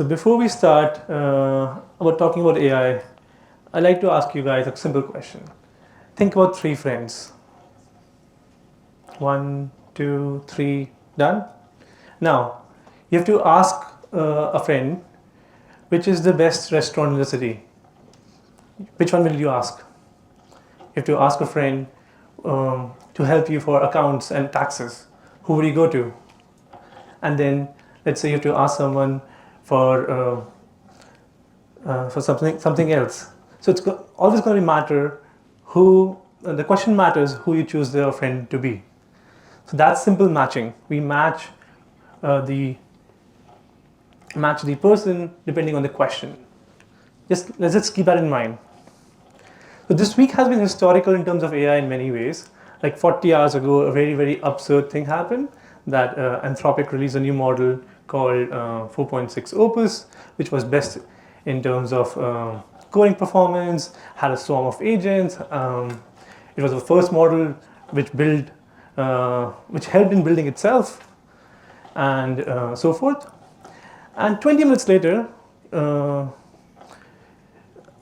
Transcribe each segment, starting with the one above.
So before we start about talking about AI, I'd like to ask you guys a simple question. Think about three friends. 1, 2, 3, done? Now, you have to ask a friend, which is the best restaurant in the city? Which one will you ask? You have to ask a friend to help you for accounts and taxes. Who would you go to? And then, let's say you have to ask someone for something else. So it's always going to matter who, the question matters who you choose the friend to be. So that's simple matching. We match the person depending on the question. Let's just keep that in mind. So this week has been historical in terms of AI in many ways. Like 40 hours ago, a very, very absurd thing happened that Anthropic released a new model called 4.6 Opus, which was best in terms of coding performance, had a swarm of agents. It was the first model which helped in building itself, and so forth. And 20 minutes later,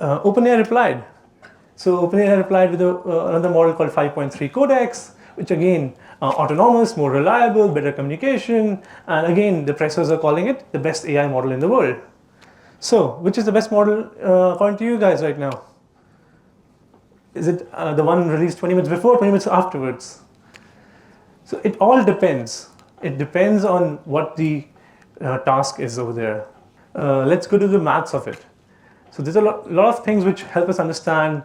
OpenAI replied. So OpenAI replied with another model called 5.3 Codex, which again, autonomous, more reliable, better communication, and again, the pressers are calling it the best AI model in the world. So, which is the best model according to you guys right now? Is it the one released 20 minutes before, 20 minutes afterwards? So it all depends. It depends on what the task is over there. Let's go to the maths of it. So there's a lot of things which help us understand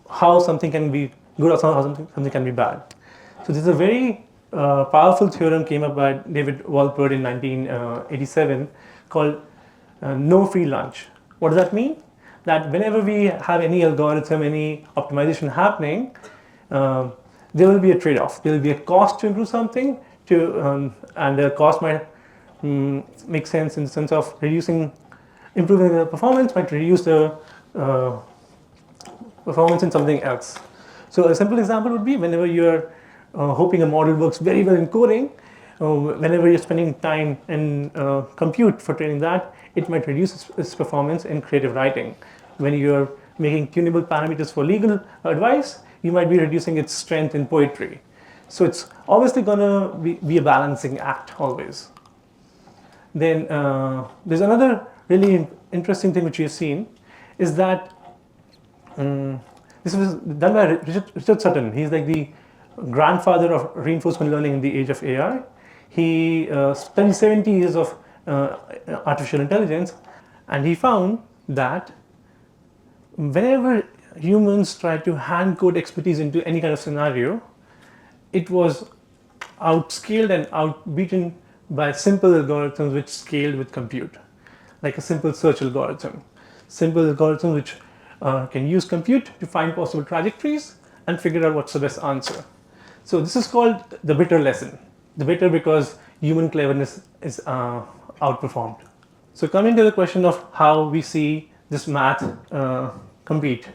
how something can be good or how something can be bad. So there's a very powerful theorem came up by David Walpert in 1987 called no free lunch. What does that mean? That whenever we have any algorithm, any optimization happening, there will be a trade-off. There will be a cost to improve something, and the cost might make sense in the sense of improving the performance, might reduce the performance in something else. So a simple example would be whenever you're hoping a model works very well in coding, whenever you're spending time in compute for training that, it might reduce its performance in creative writing. When you're making tunable parameters for legal advice, you might be reducing its strength in poetry. So it's obviously going to be a balancing act always. Then there's another really interesting thing which we've seen is that this was done by Richard Sutton. He's like the grandfather of reinforcement learning in the age of AI. He studied 70 years of artificial intelligence, and he found that whenever humans try to hand code expertise into any kind of scenario, it was outscaled and outbeaten by simple algorithms which scaled with compute, like a simple search algorithm. Simple algorithms which can use compute to find possible trajectories and figure out what's the best answer. So this is called the bitter lesson. The bitter because human cleverness is outperformed. So coming to the question of how we see this math compete.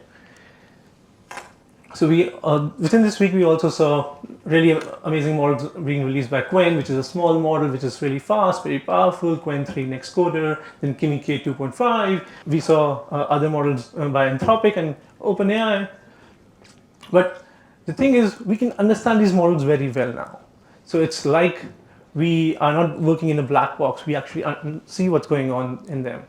So within this week, we also saw really amazing models being released by Qwen, which is a small model, which is really fast, very powerful, Qwen 3 next quarter, then Kimi K 2.5. We saw other models by Anthropic and OpenAI. But the thing is, we can understand these models very well now. So it's like we are not working in a black box. We actually see what's going on in them.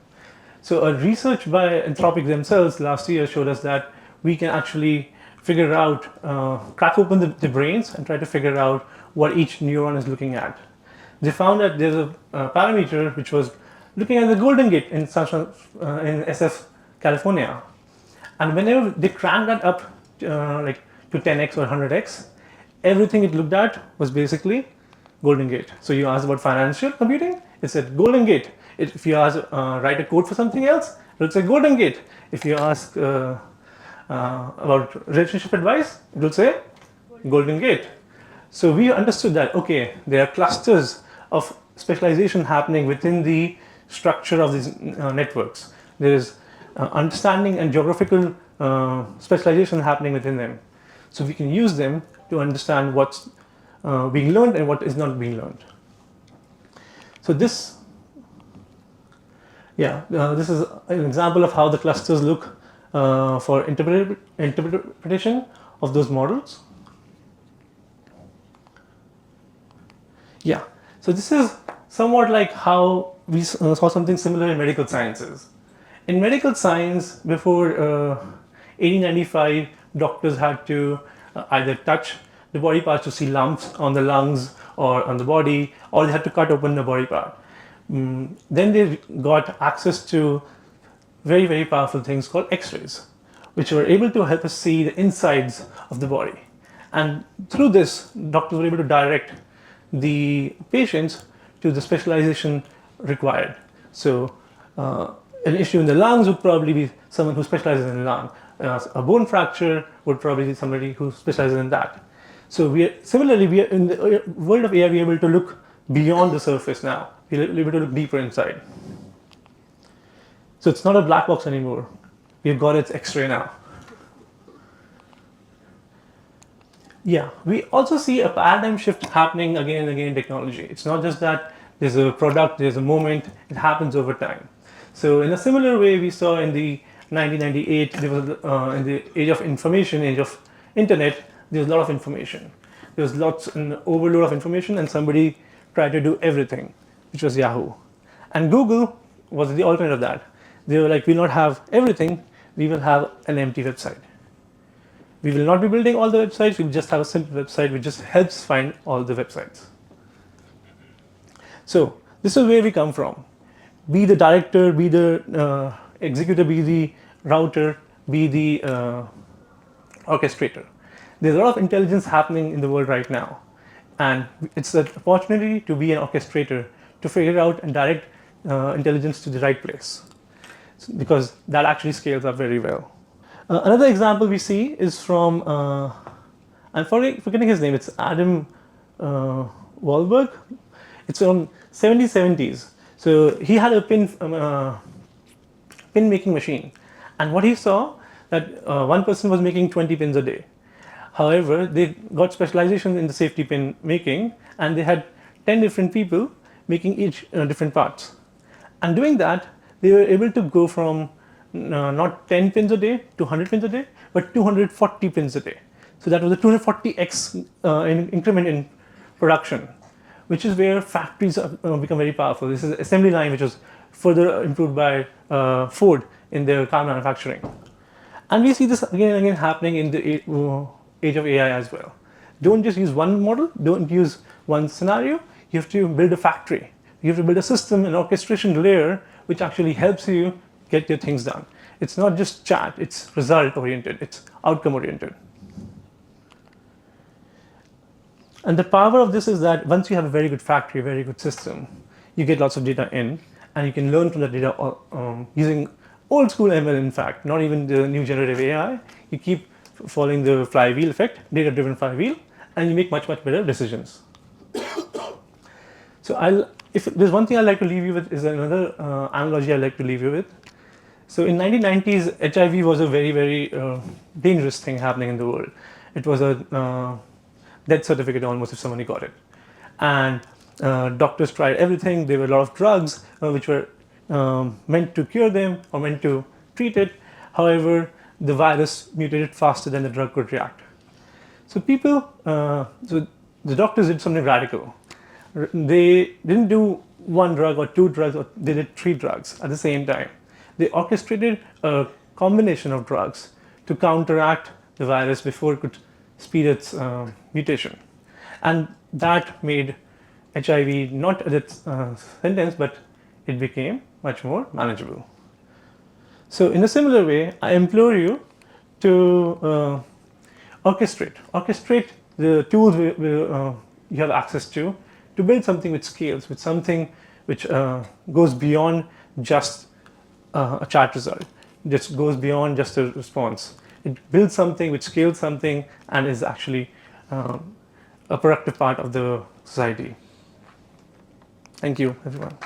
So a research by Anthropic themselves last year showed us that we can actually figure out, crack open the brains and try to figure out what each neuron is looking at. They found that there's a parameter which was looking at the Golden Gate in SF, California. And whenever they cranked that up like to 10x or 100x, everything it looked at was basically Golden Gate. So you asked about financial computing, it said Golden Gate. If you ask write a code for something else, it will say Golden Gate. If you ask about relationship advice, it will say Golden Gate. So we understood that, okay, there are clusters of specialization happening within the structure of these networks. There is understanding and geographical specialization happening within them. So we can use them to understand what's being learned and what is not being learned. So this Yeah, this is an example of how the clusters look for interpretation of those models. Yeah, so this is somewhat like how we saw something similar in medical sciences. In medical science, before 1895, doctors had to either touch the body parts to see lumps on the lungs or on the body, or they had to cut open the body part. Then they got access to very, very powerful things called X-rays, which were able to help us see the insides of the body. And through this, doctors were able to direct the patients to the specialization required. So an issue in the lungs would probably be someone who specializes in the lung. A bone fracture would probably be somebody who specializes in that. So similarly, we are in the world of AI, we are able to look beyond the surface now. We are able to look deeper inside. So it's not a black box anymore. We've got its X-ray now. Yeah, we also see a paradigm shift happening again and again in technology. It's not just that there's a product, there's a moment, it happens over time. So in a similar way we saw in the 1998, there was in the age of information, age of internet, there was a lot of information. There was an overload of information, and somebody tried to do everything, which was Yahoo. And Google was the alternate of that. They were like, we'll not have everything, we will have an empty website. We will not be building all the websites, we'll just have a simple website which just helps find all the websites. So this is where we come from. Be the director, be the executor, be the router, be the orchestrator. There's a lot of intelligence happening in the world right now. And it's an opportunity to be an orchestrator, to figure out and direct intelligence to the right place. Because that actually scales up very well. Another example we see is from, I'm forgetting his name, it's Adam Wahlberg. It's from 70s. So he had a pin making machine. And what he saw, that one person was making 20 pins a day. However, they got specialization in the safety pin making, and they had 10 different people making each different parts. And doing that, they were able to go from not 10 pins a day to 100 pins a day, but 240 pins a day. So that was a 240x increment in production, which is where factories become very powerful. This is an assembly line which was further improved by Ford in their car manufacturing. And we see this again and again happening in the age of AI as well. Don't just use one model, don't use one scenario, you have to build a factory. You have to build a system, an orchestration layer, which actually helps you get your things done. It's not just chat, it's result oriented, it's outcome oriented. And the power of this is that once you have a very good factory, a very good system, you get lots of data in, and you can learn from the data using old school ML, in fact, not even the new generative AI. You keep following the flywheel effect, data-driven flywheel, and you make much, much better decisions. So if there's one thing I'd like to leave you with, is another analogy I'd like to leave you with. So in 1990s, HIV was a very, very dangerous thing happening in the world. It was a death certificate almost if somebody got it. And doctors tried everything. There were a lot of drugs which were meant to cure them or meant to treat it. However, the virus mutated faster than the drug could react. So so the doctors did something radical. They didn't do one drug or two drugs, or they did 3 drugs at the same time. They orchestrated a combination of drugs to counteract the virus before it could speed its mutation. And that made HIV not a death sentence, but it became much more manageable. So in a similar way, I implore you to orchestrate the tools you have access to build something which scales, with something which goes beyond just a chat result, just goes beyond just a response. It builds something which scales something and is actually a productive part of the society. Thank you, everyone.